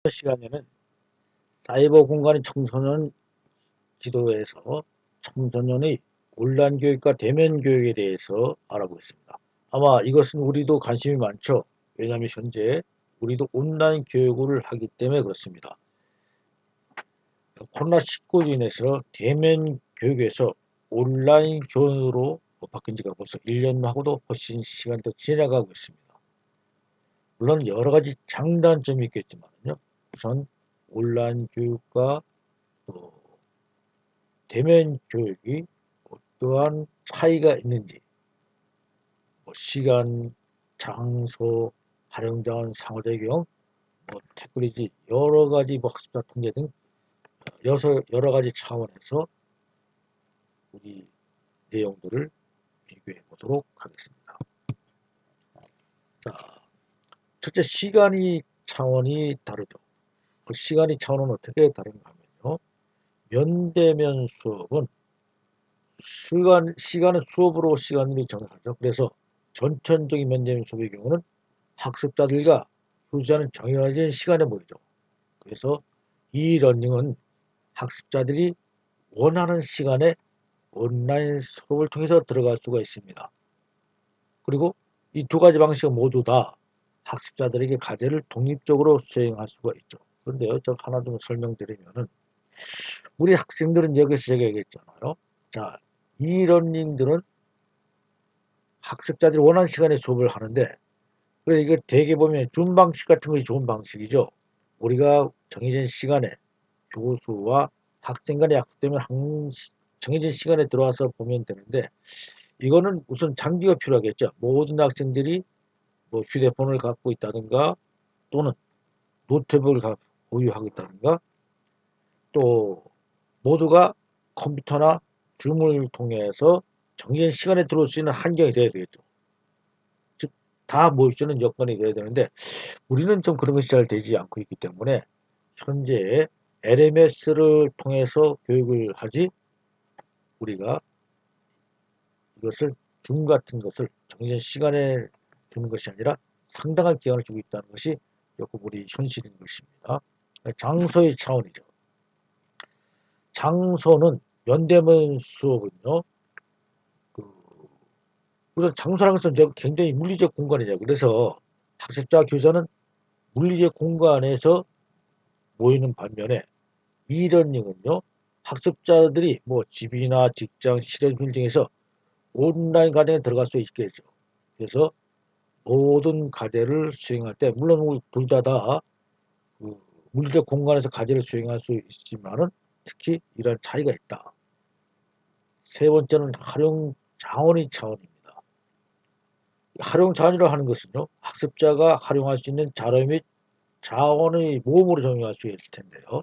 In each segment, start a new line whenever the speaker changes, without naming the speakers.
첫 시간에는 사이버 공간의 청소년 지도에서 청소년의 온라인 교육과 대면 교육에 대해서 알아보겠습니다. 아마 이것은 우리도 관심이 많죠. 왜냐하면 현재 우리도 온라인 교육을 하기 때문에 그렇습니다. 코로나19로 인해서 대면 교육에서 온라인 교육으로 바뀐 지가 벌써 1년하고도 훨씬 시간이 더 지나가고 있습니다. 물론 여러 가지 장단점이 있겠지만요. 우선 온라인 교육과 또 대면 교육이 어떠한 차이가 있는지, 시간, 장소, 활용자원, 상호작용, 테크놀로지 여러 가지 학습자 통계 등 여러 가지 차원에서 우리 내용들을 비교해 보도록 하겠습니다. 자, 첫째 시간이 차원이 다르죠. 그 시간이 차원은 어떻게 다른가 하면요. 면대면 수업은 시간은 수업으로 시간을 정하죠. 그래서 전천적인 면대면 수업의 경우는 학습자들과 교수자는 정해진 시간에 모이죠. 그래서 이 러닝은 학습자들이 원하는 시간에 온라인 수업을 통해서 들어갈 수가 있습니다. 그리고 이 두 가지 방식은 모두 다 학습자들에게 과제를 독립적으로 수행할 수가 있죠. 그런데요, 저 하나 좀 설명드리면은 우리 학생들은 여기서 제가 얘기했잖아요. 자, 이 러닝들은 학습자들이 원하는 시간에 수업을 하는데, 그래서 이거 대개 보면 줌 방식 같은 것이 좋은 방식이죠. 우리가 정해진 시간에 교수와 학생 간의 약속되면 정해진 시간에 들어와서 보면 되는데, 이거는 우선 장비가 필요하겠죠. 모든 학생들이 휴대폰을 갖고 있다든가 또는 노트북을 보유하고 있다든가 또 모두가 컴퓨터나 줌을 통해서 정해진 시간에 들어올 수 있는 환경이 돼야 되겠죠. 즉, 다 모일 수 있는 여건이 돼야 되는데 우리는 좀 그런 것이 잘 되지 않고 있기 때문에 현재 LMS를 통해서 교육을 하지 우리가 이것을 줌 같은 것을 정해진 시간에 주는 것이 아니라 상당한 기간을 주고 있다는 것이 조금 우리 현실인 것입니다. 장소의 차원이죠. 장소는 연대면 수업은요. 우선 장소라는 것은 굉장히 물리적 공간이죠. 그래서 학습자 교사는 물리적 공간에서 모이는 반면에 이러닝은요. 학습자들이 집이나 직장, 실험실 등에서 온라인 과정에 들어갈 수 있겠죠. 그래서 모든 과제를 수행할 때 물론 둘 다 물리적 공간에서 과제를 수행할 수 있지만은 특히 이런 차이가 있다. 세 번째는 활용 자원의 차원입니다. 활용 자원이라고 하는 것은요. 학습자가 활용할 수 있는 자료 및 자원의 모음으로 정의할 수 있을 텐데요.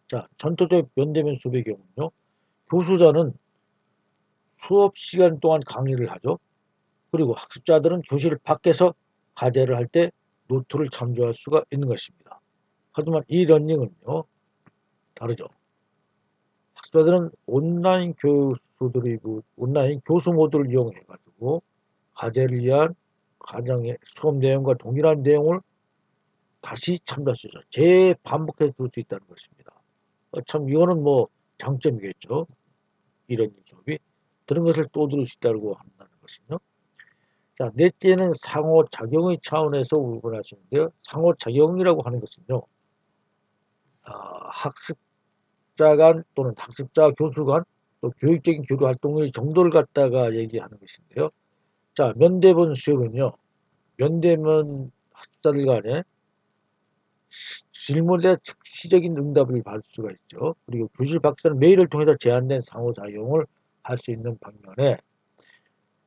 자, 전통적 면대면 수업의 경우는요. 교수자는 수업 시간 동안 강의를 하죠. 그리고 학습자들은 교실 밖에서 과제를 할 때 노트를 참조할 수가 있는 것입니다. 하지만 이 러닝은요. 다르죠. 학습자들은 온라인 교수 모드를 이용해 가지고 과제를 위한 과정의 수업 내용과 동일한 내용을 다시 참조할 수 있어요. 재반복해서 볼 수 있다는 것입니다. 참 이거는 장점이겠죠. 이런 수업이 그런 것을 또 들을 수 있다고 한다는 것이요. 자, 넷째는 상호작용의 차원에서 구분하시는데요. 상호작용이라고 하는 것은요. 학습자 간 또는 학습자 교수 간 또 교육적인 교류 활동의 정도를 갖다가 얘기하는 것인데요. 자, 면대면 수업은요. 면대면 학습자들 간에 질문에 즉시적인 응답을 받을 수가 있죠. 그리고 교실 밖에서는 메일을 통해서 제한된 상호작용을 할 수 있는 반면에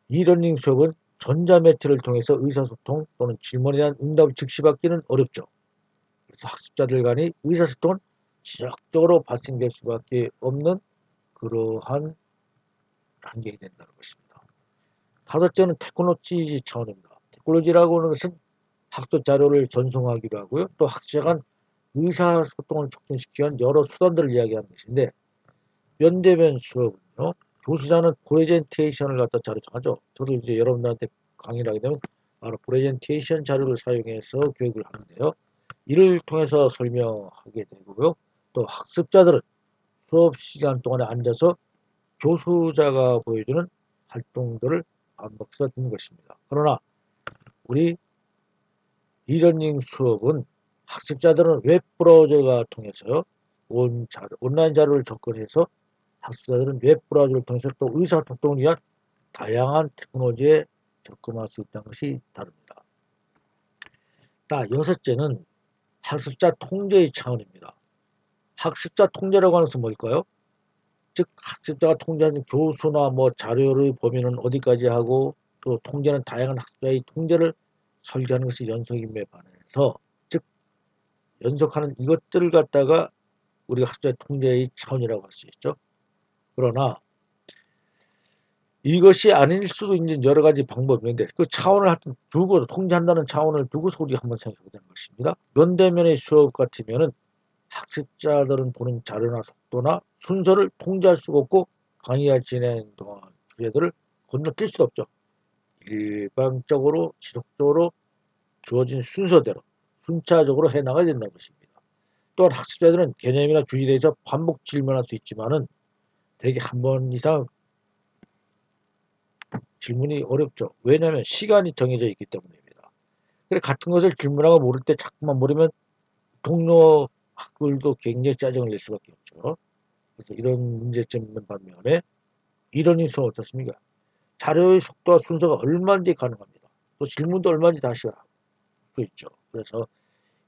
이러닝 수업은 전자매체를 통해서 의사소통 또는 질문에 대한 응답을 즉시 받기는 어렵죠. 그래서 학습자들 간의 의사소통은 지속적으로 발생될 수밖에 없는 그러한 환경이 된다는 것입니다. 다섯째는 테크놀로지 차원입니다. 테크놀로지라고 하는 것은 학습 자료를 전송하기도 하고요. 또 학습자 간 의사소통을 촉진시키기 위한 여러 수단들을 이야기하는 것인데 면대면 수업은요. 교수자는 프레젠테이션을 갖다 자료정하죠. 저도 이제 여러분들한테 강의를 하게 되면 바로 프레젠테이션 자료를 사용해서 교육을 하는데요. 이를 통해서 설명하게 되고요. 또 학습자들은 수업 시간 동안에 앉아서 교수자가 보여주는 활동들을 반복해서 듣는 것입니다. 그러나 우리 리러닝 수업은 학습자들은 웹브라우저가 통해서요. 온라인 자료를 접근해서 학습자들은 웹브라우저를 통해서 또 의사소통을 위한 다양한 테크놀로지에 접근할 수 있다는 것이 다릅니다. 여섯째는 학습자 통제의 차원입니다. 학습자 통제라고 하는 것은 뭘까요? 즉 학습자가 통제하는 교수나 자료의 범위는 어디까지 하고 또 통제는 다양한 학습자의 통제를 설계하는 것이 연속임에 반해서 즉 연속하는 이것들을 갖다가 우리가 학습자의 통제의 차원이라고 할 수 있죠. 그러나 이것이 아닐 수도 있는 여러 가지 방법이 있는데 그 차원을 두고 통제한다는 차원을 두고서 우리가 한번 생각해 보자는 것입니다. 면대면의 수업 같으면은 학습자들은 보는 자료나 속도나 순서를 통제할 수가 없고 강의가 진행 동안 주제들을 건너뛸 수 없죠. 일방적으로 지속적으로 주어진 순서대로 순차적으로 해나가야 된다는 것입니다. 또한 학습자들은 개념이나 주의에 대해서 반복 질문할 수 있지만은 대개 한 번 이상 질문이 어렵죠. 왜냐하면 시간이 정해져 있기 때문입니다. 그래 같은 것을 질문하고 모를 때 자꾸만 모르면 동료 학부들도 굉장히 짜증을 낼 수밖에 없죠. 그래서 이런 문제점이 있는 반면에 이런 인수는 어떻습니까? 자료의 속도와 순서가 얼마든지 가능합니다. 또 질문도 얼마든지 다시 할 수 있죠. 그래서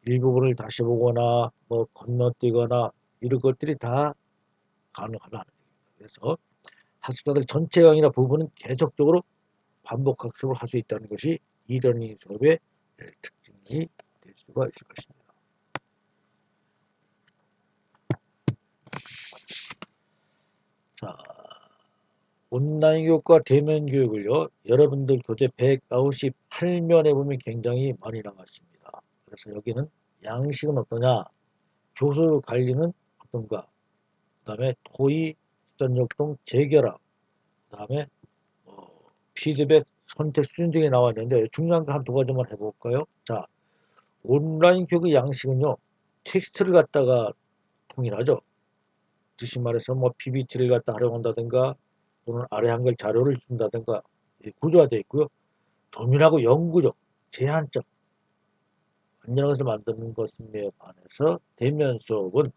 일부분을 다시 보거나 건너뛰거나 이런 것들이 다 가능하다는 얘기입니다. 그래서 학습자들 전체 강의나 부분은 계속적으로 반복 학습을 할 수 있다는 것이 이러닝 수업의 특징이 될 수가 있을 것입니다. 자, 온라인 교육과 대면 교육을요. 여러분들 교재 198면에 보면 굉장히 많이 나왔습니다. 그래서 여기는 양식은 어떠냐? 교수 관리는 어떤가? 그 다음에 토의, 집단역동, 재결합, 그 다음에 피드백, 선택, 수준 등이 나와 있는데 중요한 거 한 두 가지만 해볼까요? 자, 온라인 교육의 양식은요. 텍스트를 갖다가 통일하죠. 즉시 말해서 PPT를 갖다 활용한다든가 또는 아래 한글 자료를 준다든가 구조화 되어 있고요. 조밀하고 영구적, 제한적 완전한 것을 만드는 것에 반해서 대면 수업은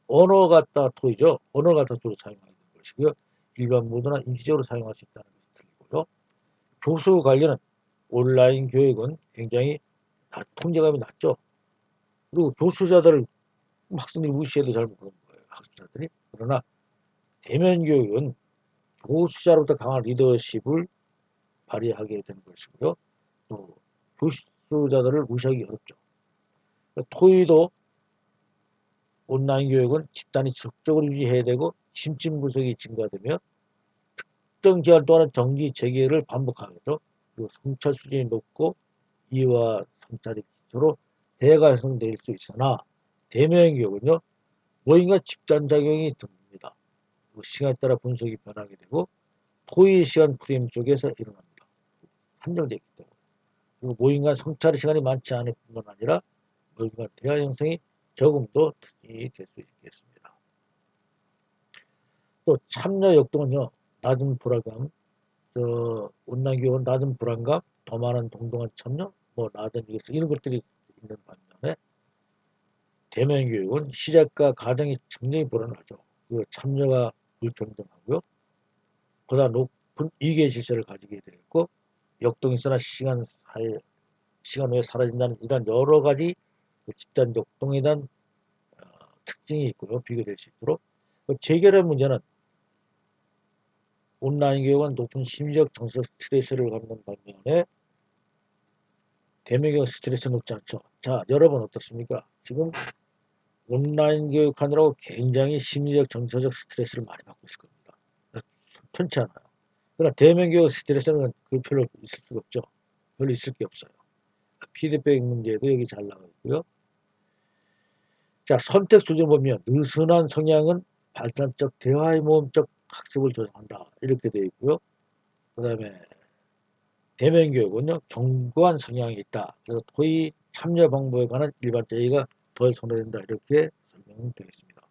언어 갖다 토이죠. 언어 갖다 주로 사용하게 되는 것이고요. 일반 모드나 인지적으로 사용할 수 있다는 것이 틀리고요. 교수 관리는 온라인 교육은 굉장히 통제감이 낮죠. 그리고 교수자들을 학생들이 무시해도 잘 모르는 거예요. 학습자들이. 그러나 대면 교육은 교수자로부터 강한 리더십을 발휘하게 되는 것이고요. 또 교수자들을 무시하기 어렵죠. 토의도 온라인 교육은 집단이 지속적으로 유지해야 되고 심층 분석이 증가되며 특정 기간 동안 정기 재개를 반복하겠죠. 그리고 성찰 수준이 높고 이해와 성찰의 기초로 대화가 형성될 수 있으나 대면 교육은요. 모임과 집단작용이 듭니다. 시간에 따라 분석이 변하게 되고 토의 시간 프레임 속에서 일어납니다. 한정되기 때문에. 그리고 모임과 성찰의 시간이 많지 않을 뿐만 아니라 모임과 대화 형성이 조금도 특징이 될 수 있겠습니다. 또 참여 역동은요. 낮은 불안감, 온라인 교육은 낮은 불안감, 더 많은 동등한 참여, 낮은 이런 것들이 있는 반면에 대면 교육은 시작과 과정이 굉장히 불안하죠. 그 참여가 불평등하고요. 보다 높은 이계 질서를 가지게 되고 역동이 있으나 시간 후에 사라진다는 이런 여러 가지 집단 역동에 대한 특징이 있고요. 비교될 수 있도록 재결의 문제는 온라인 교육은 높은 심리적 정서적 스트레스를 갖는 반면에 대면 교육 스트레스는 높지 않죠. 자, 여러분 어떻습니까? 지금 온라인 교육하느라고 굉장히 심리적 정서적 스트레스를 많이 받고 있을 겁니다. 편치 않아요. 그러나 대면 교육 스트레스는 그 별로 있을 수가 없죠. 별로 있을 게 없어요. 피드백 문제도 여기 잘 나와 있고요. 자, 선택 수준 보면 느슨한 성향은 발전적 대화의 모험적 학습을 조장한다. 이렇게 되어 있고요. 그 다음에 대면 교육은요, 견고한 성향이 있다. 그래서 토의, 참여 방법에 관한 일반 제의가 덜 선호된다. 이렇게 설명되겠습니다.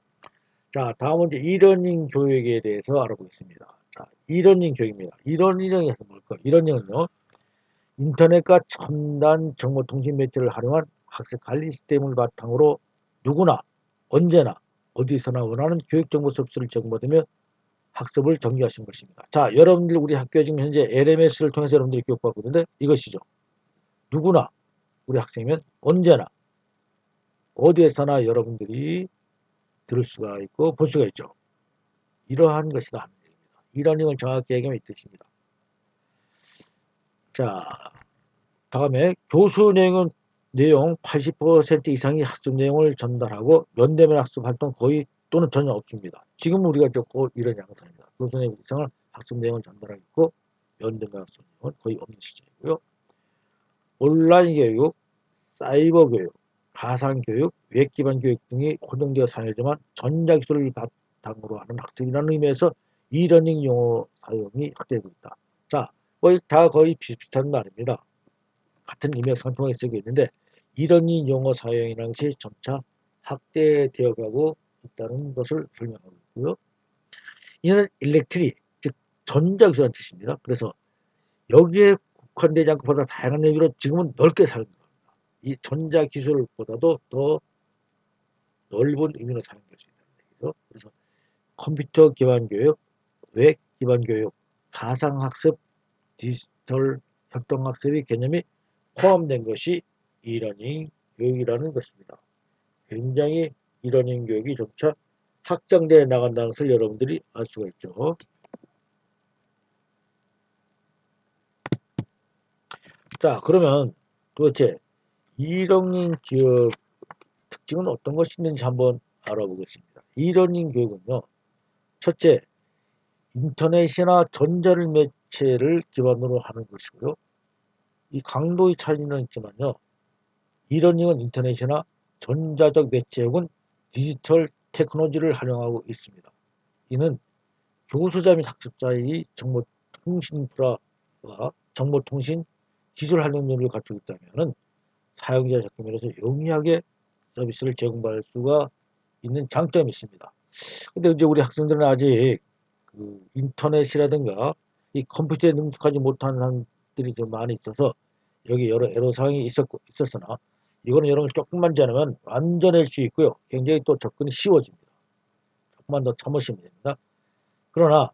자, 다음은 이제 이러닝 교육에 대해서 알아보겠습니다. 자, 이러닝 교육입니다. 이러닝이 뭘까? 이러닝은요, 인터넷과 첨단 정보통신 매체를 활용한 학습 관리 시스템을 바탕으로 누구나 언제나 어디서나 원하는 교육정보 서비스를 제공받으며 학습을 전개하신 것입니다. 자, 여러분들 우리 학교에 지금 현재 LMS를 통해서 여러분들이 교육받고 있는데 이것이죠. 누구나 우리 학생이면 언제나 어디에서나 여러분들이 들을 수가 있고 볼 수가 있죠. 이러한 것이다 하는 얘기입니다. 이러닝을 정확히 얘기하면 이 뜻입니다. 자, 다음에 교수 내용 80% 이상이 학습 내용을 전달하고 연대면 학습 활동 거의 또는 전혀 없습니다. 지금 우리가 겪고 이런 양상입니다. 교수 내용 이상을 학습 내용을 전달하고 있고 연대면 학습 내용은 거의 없는 시점이고요. 온라인 교육, 사이버 교육, 가상 교육, 웹 기반 교육 등이 혼용되어 사용하지만 전자기술을 바탕으로 하는 학습이라는 의미에서 이러닝 용어 사용이 확대되고 있다. 자, 거의 비슷한 말입니다. 같은 의미의 상품에 쓰고 있는데 이러닝 용어 사용이라는 것이 점차 확대되어 가고 있다는 것을 설명하고 있고요. 이는 일렉트릭, 즉 전자기술이라는 뜻입니다. 그래서 여기에 국한되지 않고 보다 다양한 의미로 지금은 넓게 사용됩니다. 이 전자기술보다도 더 넓은 의미로 사용될 수 있다는 얘기죠. 그래서 컴퓨터 기반 교육, 웹 기반 교육, 가상학습, 디지털 협동학습의 개념이 포함된 것이 이러닝 교육이라는 것입니다. 굉장히 이러닝 교육이 점차 확장되어 나간다는 것을 여러분들이 알 수가 있죠. 자, 그러면 도대체 이러닝 교육 특징은 어떤 것이 있는지 한번 알아보겠습니다. 이러닝 교육은요, 첫째, 인터넷이나 전자를 매체를 기반으로 하는 것이고요. 이 강도의 차이는 있지만요, 이러닝은 인터넷이나 전자적 매체 혹은 디지털 테크놀로지를 활용하고 있습니다. 이는 교수자 및 학습자의 정보통신 인프라와 정보통신 기술 활용률을 갖추고 있다면 사용자 접근면에서 용이하게 서비스를 제공받을 수가 있는 장점이 있습니다. 근데 이제 우리 학생들은 아직 그 인터넷이라든가 이 컴퓨터에 능숙하지 못한 사람들이 좀 많이 있어서 여기 여러 애로사항이 있었으나 이거는 여러분 조금만 지나면 완전할 수 있고요. 굉장히 또 접근이 쉬워집니다. 조금만 더 참으시면 됩니다. 그러나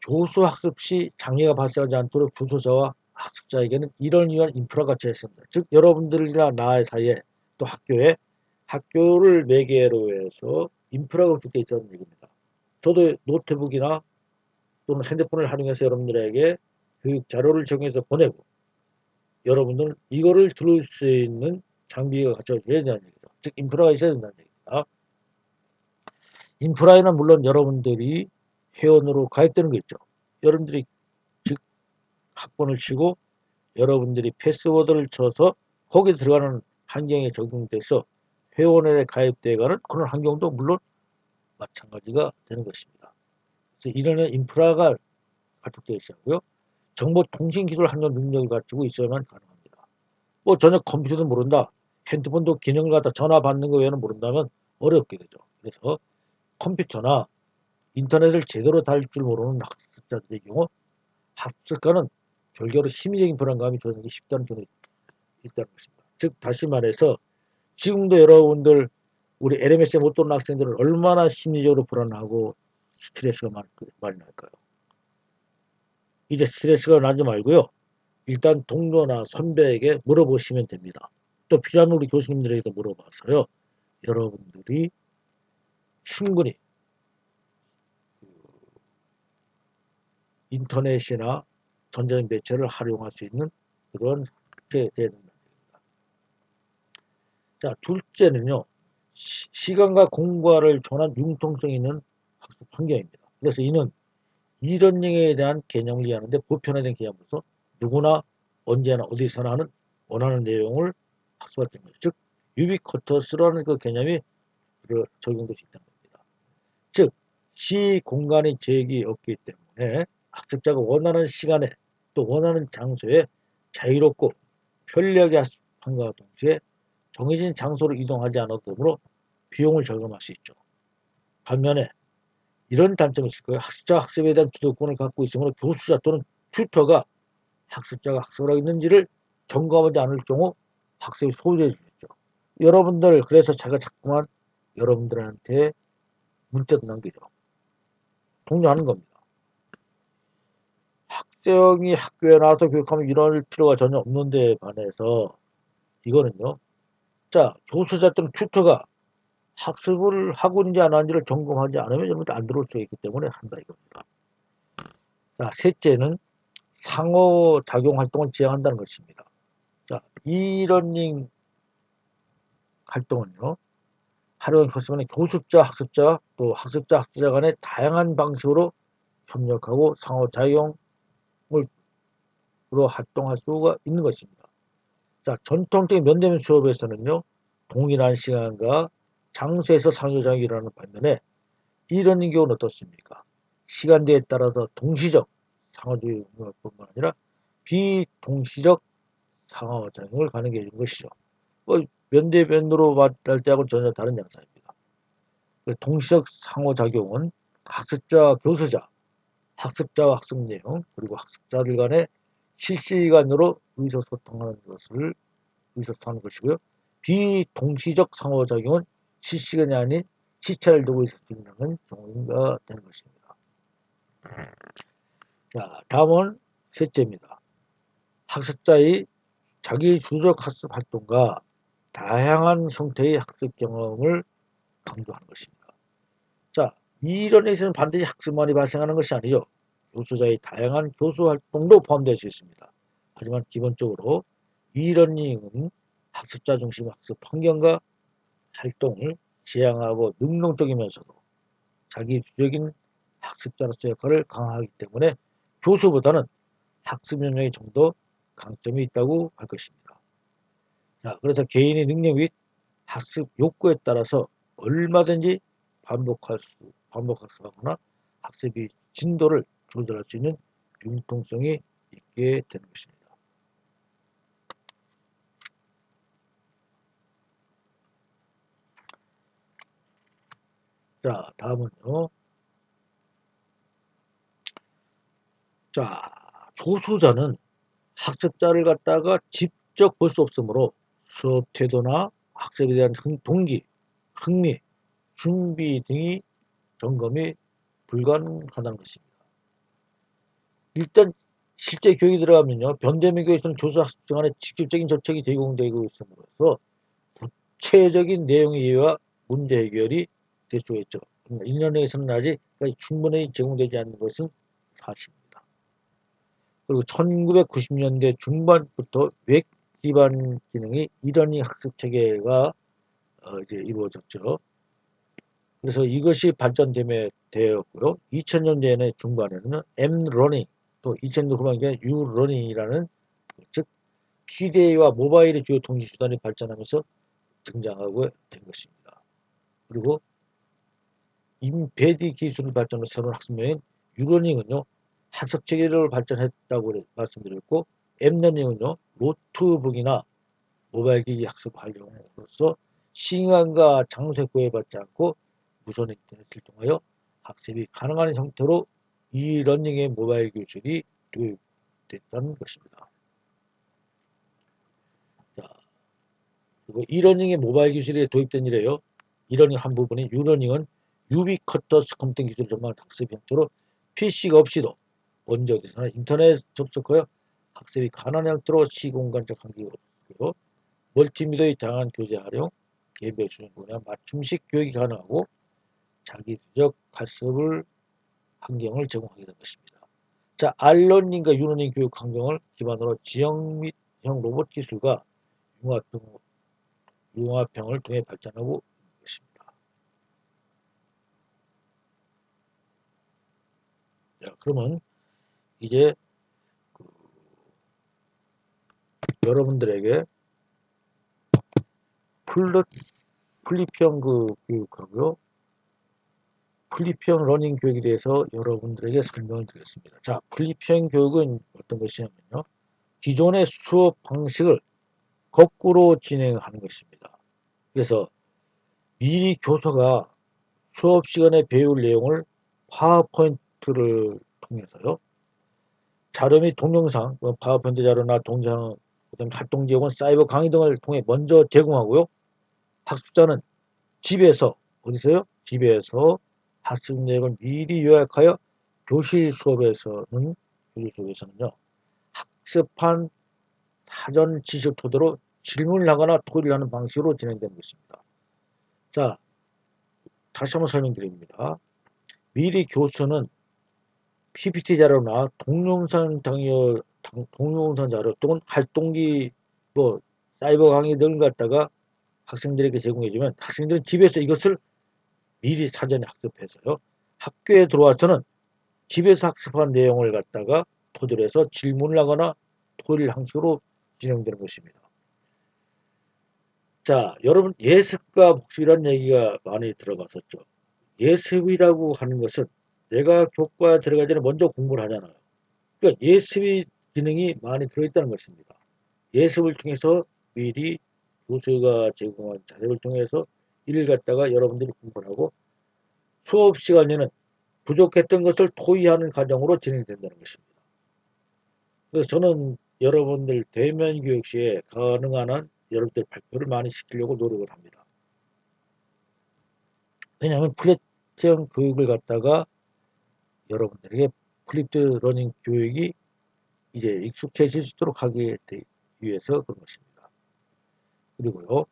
교수 학습 시 장애가 발생하지 않도록 교수자와 학습자에게는 이런 인프라가 제했습니다. 즉 여러분들이나 나 사이에 또 학교를 매개로 해서 인프라가 구축되어 있다는 얘기입니다. 저도 노트북이나 또는 핸드폰을 활용해서 여러분들에게 교육 자료를 제공해서 보내고 여러분들은 이거를 들을 수 있는 장비가 갖춰져야 된다는 얘기죠. 즉 인프라가 있어야 된다는 얘기입니다. 인프라에는 물론 여러분들이 회원으로 가입되는 거 있죠. 여러분들이 즉 학번을 치고 여러분들이 패스워드를 쳐서 거기에 들어가는 환경에 적용돼서 회원에 가입되어가는 그런 환경도 물론 마찬가지가 되는 것입니다. 그래서 이런 인프라가 갖춰져 있어야고요. 정보통신기술 환경 능력을 갖추고 있어야만 가능합니다. 뭐 전혀 컴퓨터도 모른다. 핸드폰도 기능을 갖다 전화 받는 거 외에는 모른다면 어렵게 되죠. 그래서 컴퓨터나 인터넷을 제대로 다룰 줄 모르는 학습자들의 경우 학습과는 별개로 심리적인 불안감이 조성하기 쉽다는 점이 있다는 것입니다. 즉 다시 말해서 지금도 여러분들 우리 LMS에 못 들어온 학생들은 얼마나 심리적으로 불안하고 스트레스가 많이 날까요? 이제 스트레스가 나지 말고요. 일단 동료나 선배에게 물어보시면 됩니다. 또 필요하면 우리 교수님들에게도 물어봐서요. 여러분들이 충분히 인터넷이나 전자적 매체를 활용할 수 있는 그런 학교에 되야 된다는 얘기입니다. 자, 둘째는요. 시간과 공과를 전환 융통성 있는 학습 환경입니다. 그래서 이는 이러닝에 대한 개념을 이해하는데 보편화된 개념으로서 누구나 언제나 어디서나 하는 원하는 내용을 학습할 수 있는 거죠. 즉 유비쿼터스라는 그 개념이 적용될 수 있다는 겁니다. 즉 시 공간의 제약이 없기 때문에 학습자가 원하는 시간에 또 원하는 장소에 자유롭고 편리하게 함과 동시에 정해진 장소로 이동하지 않아도 되므로 비용을 절감할 수 있죠. 반면에 이런 단점이 있을 거예요. 학습자 학습에 대한 주도권을 갖고 있으므로 교수자 또는 튜터가 학습자가 학습을 하고 있는지를 점검하지 않을 경우 학습이 소홀해지죠. 여러분들 그래서 제가 자꾸만 여러분들한테 문자도 남기죠. 독려하는 겁니다. 학생이 학교에 나와서 교육하면 이럴 필요가 전혀 없는데 반해서 이거는요. 자, 교수자 또는 튜터가 학습을 하고 있는지 안 하는지를 점검하지 않으면 여러분들 안 들어올 수 있기 때문에 한다 이겁니다. 자, 셋째는 상호작용 활동을 지향한다는 것입니다. 자, 이러닝 활동은요. 활용 교수만의 교습자, 학습자, 또 학습자, 학습자 간의 다양한 방식으로 협력하고 상호작용으로 활동할 수가 있는 것입니다. 자, 전통적인 면대면 수업에서는요. 동일한 시간과 장소에서 상호작용이 일어나는 반면에 이러닝 경우는 어떻습니까? 시간대에 따라서 동시적 상호작용뿐만 아니라 비동시적 상호작용을 가능하게 해준 것이죠. 면대면으로 말할 때하고는 전혀 다른 양상입니다. 동시적 상호작용은 학습자와 교수자, 학습자와 학습 내용, 그리고 학습자들 간의 실시간으로 의사소통하는 것이고요. 비동시적 상호작용은 실시간이 아닌 시차를 두고 의사소통하는 경우가 되는 것입니다. 자, 다음은 셋째입니다. 학습자의 자기 주적 학습 활동과 다양한 형태의 학습 경험을 강조하는 것입니다. 자, 이론에서는 반드시 학습만이 발생하는 것이 아니죠. 교수자의 다양한 교수 활동도 포함될 수 있습니다. 하지만 기본적으로 이러닝은 학습자 중심 학습 환경과 활동을 지향하고 능동적이면서도 자기주적인 학습자로서의 역할을 강화하기 때문에 교수보다는 학습 능력에 좀 더 강점이 있다고 할 것입니다. 자, 그래서 개인의 능력 및 학습 욕구에 따라서 얼마든지 반복학습하거나 학습의 진도를 조절할 수 있는 융통성이 있게 되는 것입니다. 자, 다음은요. 자, 교수자는 학습자를 갖다가 직접 볼 수 없으므로 수업 태도나 학습에 대한 동기, 흥미, 준비 등이 점검이 불가능하다는 것입니다. 일단 실제 교육이 들어가면요. 변대면 교육에서는 교수 학습자 간에 직접적인 접촉이 제공되고 있음으로써 구체적인 내용의 이해와 문제 해결이 될 수가 있죠. 1년에서는 아직 충분히 제공되지 않는 것은 사실입니다. 그리고 1990년대 중반부터 웹 기반 기능이 이러닝 학습 체계가 이제 이루어졌죠. 그래서 이것이 발전됨에 되었고요. 2000년대 중반에는 M러닝, 또 2000년대 후반기에 U러닝이라는 즉 PDA와 모바일의 주요 통신 수단이 발전하면서 등장하고 된 것입니다. 그리고 인베디 기술을 발전한 새로운 학습명인 유러닝은요. 학습 체계를 발전했다고 말씀드렸고 앱러닝은요. 노트북이나 모바일 기기 학습 활용으로서 시간과 장소에 구애받지 않고 무선 인터넷을 통하여 학습이 가능한 형태로 이 러닝의 모바일 기술이 도입됐다는 것입니다. 자, 그리고 이러닝의 모바일 기술이 도입된 이래요. 이러닝 한 부분인 유러닝은 유비쿼터스 컴퓨팅 기술을 전망한 학습 형태로 PC가 없이도 언제 어디서나 인터넷 접속하여 학습이 가능한 형태로 시공간적 한계가 없고요. 멀티미디어의 다양한 교재 활용, 개별 수준 분야 맞춤식 교육이 가능하고 자기주적 학습을 환경을 제공하게 된 것입니다. 자, 알러닝과 유러닝 교육 환경을 기반으로 지형 및 형 로봇 기술과 융합형을 통해 발전하고 있는 것입니다. 자, 그러면 이제 그 여러분들에게 플립형 교육하고요. 플립형 러닝 교육에 대해서 여러분들에게 설명을 드리겠습니다. 자, 플립형 교육은 어떤 것이냐면요. 기존의 수업 방식을 거꾸로 진행하는 것입니다. 그래서 미리 교사가 수업 시간에 배울 내용을 파워포인트를 통해서요. 자료 및 동영상, 파워포인트 자료나 동영상, 그다음 활동 지역은 사이버 강의 등을 통해 먼저 제공하고요. 학습자는 집에서 어디서요? 집에서 학습 내용을 미리 요약하여 교실 수업에서는요. 학습한 사전 지식 토대로 질문을 하거나 토의를 하는 방식으로 진행되는 것입니다. 자, 다시 한번 설명드립니다. 미리 교수는 PPT 자료나 동영상 자료 또는 활동기 사이버 강의 등을 갖다가 학생들에게 제공해주면 학생들은 집에서 이것을 미리 사전에 학습해서요. 학교에 들어와서는 집에서 학습한 내용을 갖다가 토대로 해서 질문을 하거나 토의를 형식으로 진행되는 것입니다. 자, 여러분 예습과 복습이라는 얘기가 많이 들어봤었죠. 예습이라고 하는 것은 내가 교과에 들어가기 전에 먼저 공부를 하잖아요. 그러니까 예습의 기능이 많이 들어있다는 것입니다. 예습을 통해서 미리 교수가 제공한 자료를 통해서 이를 갖다가 여러분들이 공부를 하고 수업 시간에는 부족했던 것을 토의하는 과정으로 진행된다는 것입니다. 그래서 저는 여러분들 대면 교육 시에 가능한 한 여러분들 발표를 많이 시키려고 노력을 합니다. 왜냐하면 플랫형 교육을 갖다가 여러분들에게 플립드 러닝 교육이 이제 익숙해질 수 있도록 하기 위해서 그런 것입니다. 그리고요.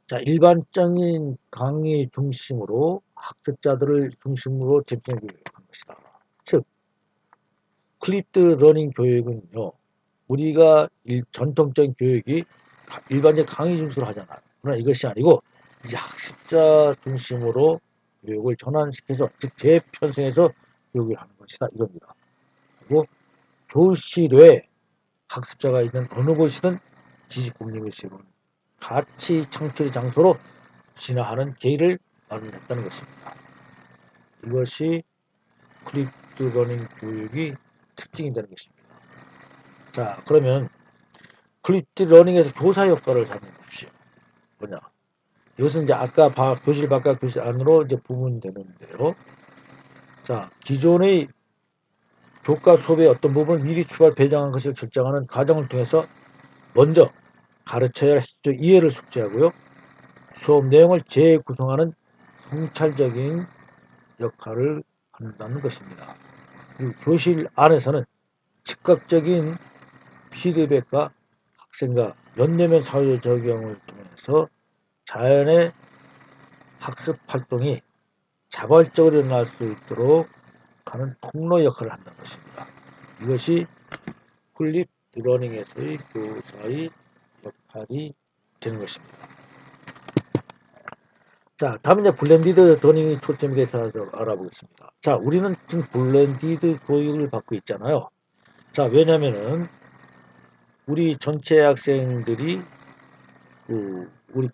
자, 일반적인 강의 중심으로 학습자들을 중심으로 집중해 교육한 것이다. 즉, 플립드 러닝 교육은요. 우리가 전통적인 교육이 일반적 강의 중심으로 하잖아요. 그러나 이것이 아니고 이제 학습자 중심으로 교육을 전환시켜서 즉 재편성해서 교육을 하는 것이다 이겁니다. 그리고 교실에 학습자가 있는 어느 곳이든 지식 공유의 세분 가치 창출의 장소로 진화하는 계기를 마련했다는 것입니다. 이것이 플립드 러닝 교육이 특징이 되는 것입니다. 자, 그러면 플립드 러닝에서 교사 효과를 살펴보십시오. 뭐냐? 이것은 이제 아까 교실 바깥 교실 안으로 이제 부분되는데요. 자, 기존의 교과 수업의 어떤 부분을 미리 추가로 배정한 것을 결정하는 과정을 통해서 먼저 가르쳐야 할 핵심적 이해를 숙지하고요. 수업 내용을 재구성하는 성찰적인 역할을 한다는 것입니다. 그리고 교실 안에서는 즉각적인 피드백과 학생과 연내면 사회 적용을 통해서 자연의 학습 활동이 자발적으로 일어날 수 있도록 하는 통로 역할을 한다는 것입니다. 이것이 플립 러닝에서의 교사의 역할이 되는 것입니다. 자, 다음은 이제 블렌디드 러닝이 초점이 돼서 알아보겠습니다. 자, 우리는 지금 블렌디드 교육을 받고 있잖아요. 자, 왜냐면은 우리 전체 학생들이 우리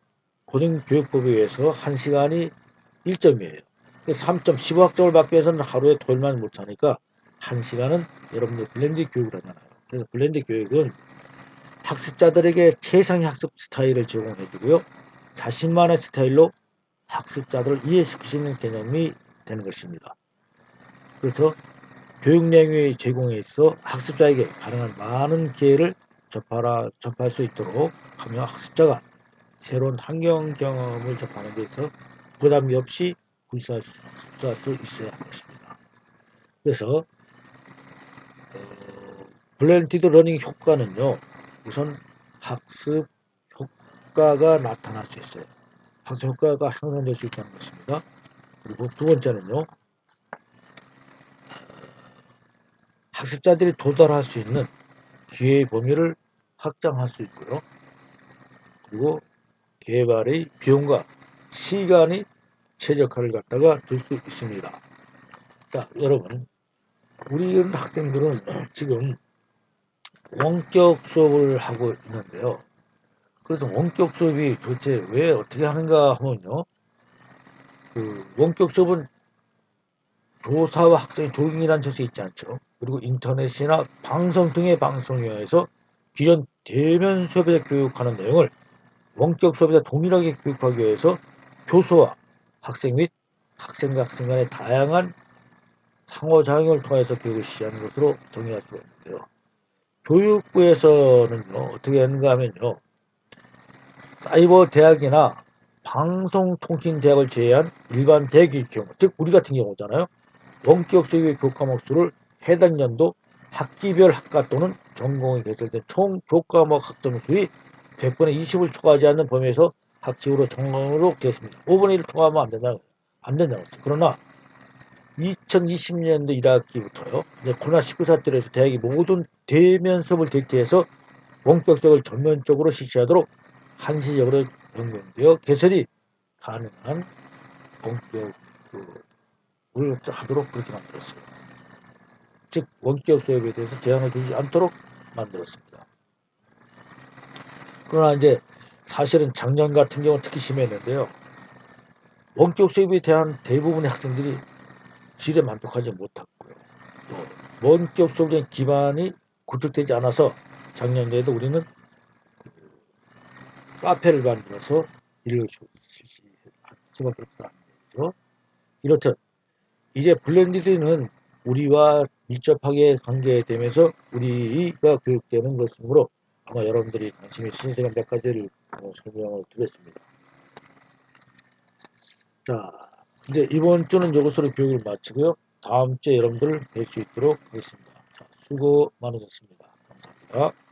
고등교육법에 의해서 1시간이 1점이에요. 3점, 15학점을 받기 위해서는 하루에 토요일만 못하니까 1시간은 여러분들 블렌드 교육을 하잖아요. 그래서 블렌드 교육은 학습자들에게 최상의 학습 스타일을 제공해 주고요. 자신만의 스타일로 학습자들을 이해시킬 수 있는 개념이 되는 것입니다. 그래서 교육 내용의 제공에 있어 학습자에게 가능한 많은 기회를 접할 수 있도록 하며 학습자가 새로운 환경 경험을 접하는 데 있어 부담이 없이 굴수할 수 있어야 하는 것입니다. 그래서 블렌디드 러닝 효과는요. 우선 학습 효과가 나타날 수 있어요. 학습 효과가 향상될 수 있다는 것입니다. 그리고 두 번째는요. 학습자들이 도달할 수 있는 기회의 범위를 확장할 수 있고요. 그리고 개발의 비용과 시간이 최적화를 갖다가 줄 수 있습니다. 자, 여러분, 우리 학생들은 지금 원격 수업을 하고 있는데요. 그래서 원격 수업이 도대체 왜 어떻게 하는가 하면요. 원격 수업은 교사와 학생의 동행이라는 것이 있지 않죠. 그리고 인터넷이나 방송 등의 방송에 의해서 기존 대면 수업에서 교육하는 내용을 원격 수업에서 동일하게 교육하기 위해서 교수와 학생 및 학생과 학생 간의 다양한 상호작용을 통해서 교육을 시작하는 것으로 정의할 수가 있는데요. 교육부에서는요, 어떻게 했는가 하면요, 사이버 대학이나 방송통신대학을 제외한 일반 대학의 경우, 즉 우리 같은 경우잖아요. 원격 수업의 교과목 수를 해당 연도 학기별 학과 또는 전공이 개설된 총 교과목 학점 수의 100분의 20을 초과하지 않는 범위에서 학칙으로 정하도록 되었습니다. 5분의 1을 초과하면 안 된다는 거죠. 그러나 2020년도 1학기부터요. 코로나19 사태로 해서 대학이 모든 대면 수업을 대체해서 원격 수업을 전면적으로 실시하도록 한시적으로 변경되어 개설이 가능한 원격 수업을 하도록 그렇게 만들었어요. 즉 원격 수업에 대해서 제한을 두지 않도록 만들었습니다. 그러나 이제 사실은 작년 같은 경우는 특히 심했는데요. 원격 수업에 대한 대부분의 학생들이 질에 만족하지 못했고요. 또 원격 수업의 기반이 구축되지 않아서 작년에도 우리는 카페를 만들어서 일을 실시할 수밖에 없다는 거죠. 이렇듯 이제 블렌디드는 우리와 밀접하게 관계되면서 우리가 교육되는 것이므로 아마 여러분들이 관심이 있으신 제가 몇 가지를 설명을 드렸습니다. 자, 이제 이번 주는 이것으로 교육을 마치고요. 다음 주에 여러분들을 뵐 수 있도록 하겠습니다. 자, 수고 많으셨습니다. 감사합니다.